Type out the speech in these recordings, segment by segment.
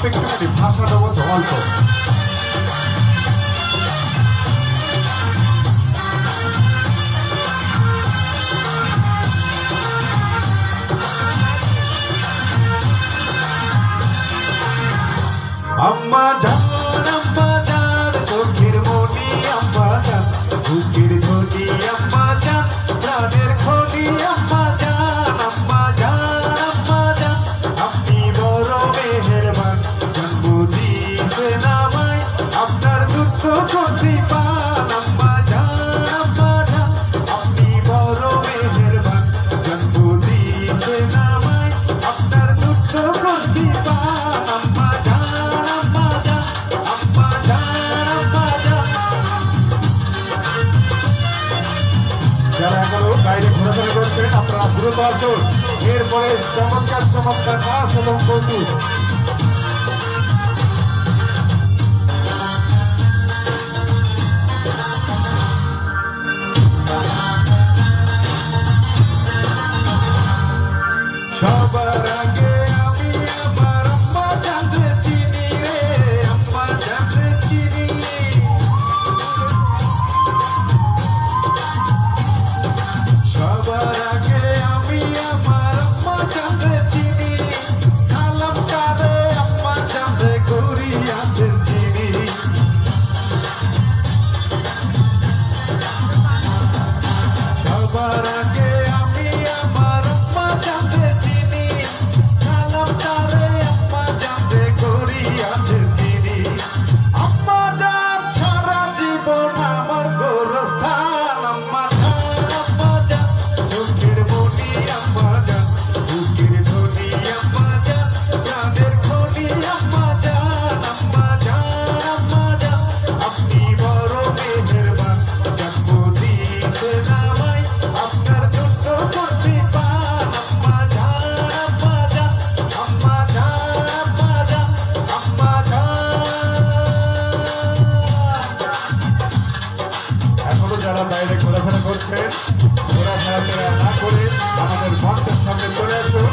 একটুখানি ভাষা দেবো অল্প। আম্মা জান আম্মা জান চোখের মনি আম্মা জান বুকের ধনি আম্মা জান প্রাণের খনি আম্মা জান আম্মা জান আম্মা জান আপনি বড় মেহেরবান জন্ম দিয়েছেন আমায় আপনার দুঃখ খুশি পান আম্মা জান আম্মা জান আপনি বড় মেহেরবান জন্ম দিয়েছেন আমায় আপনার দুঃখ খুশি পান আম্মা জান যারা এখনো বাইরে ঘোরাফেরা করছেন আপনারা দ্রুত আসুন। এরপরে চমৎকার চমৎকার নাচ এবং কৌতুক। সবার আগে আমি আমার আম্মা জানতে চিনি রে আম্মা জানতে চিনি সবার আগে আমি আমার আম্মা জানতে চিনি সালাম করে আম্মা জানতে করি আছেন চিনি সবার আগে আমি আমার আম্মা জানতে চিনি সালাম করে আম্মা জানতে করি আছেন চিনি আম্মা জান সারা জীবন আমার গোরস্থান আম্মা যারা বাইরে ঘোরাফেরা করছেন ঘোরাফেরা না করে আমাদের মঞ্চের সামনে চলে আসুন।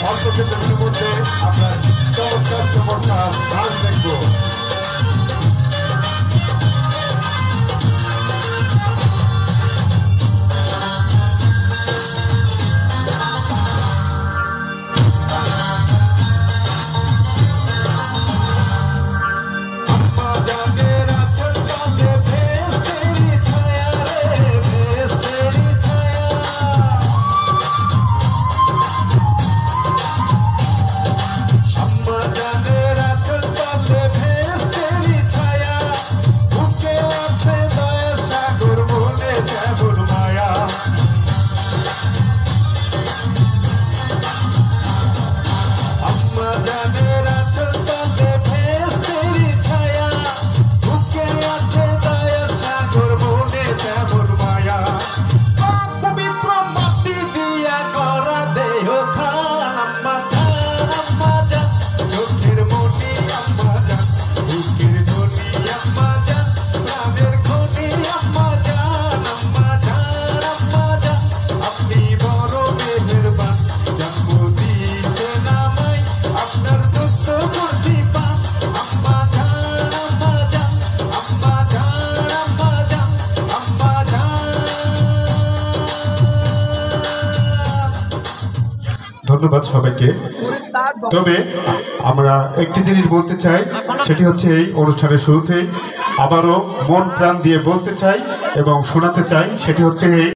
অল্প কিছুদিনের মধ্যে আমরা চমৎকার চমৎকার নাচ দেখবো। ধন্যবাদ সবাইকে। তবে আমরা একটি জিনিস বলতে চাই, সেটি হচ্ছে এই অনুষ্ঠানের শুরুতেই আবারও মন প্রাণ দিয়ে বলতে চাই এবং শোনাতে চাই, সেটি হচ্ছে এই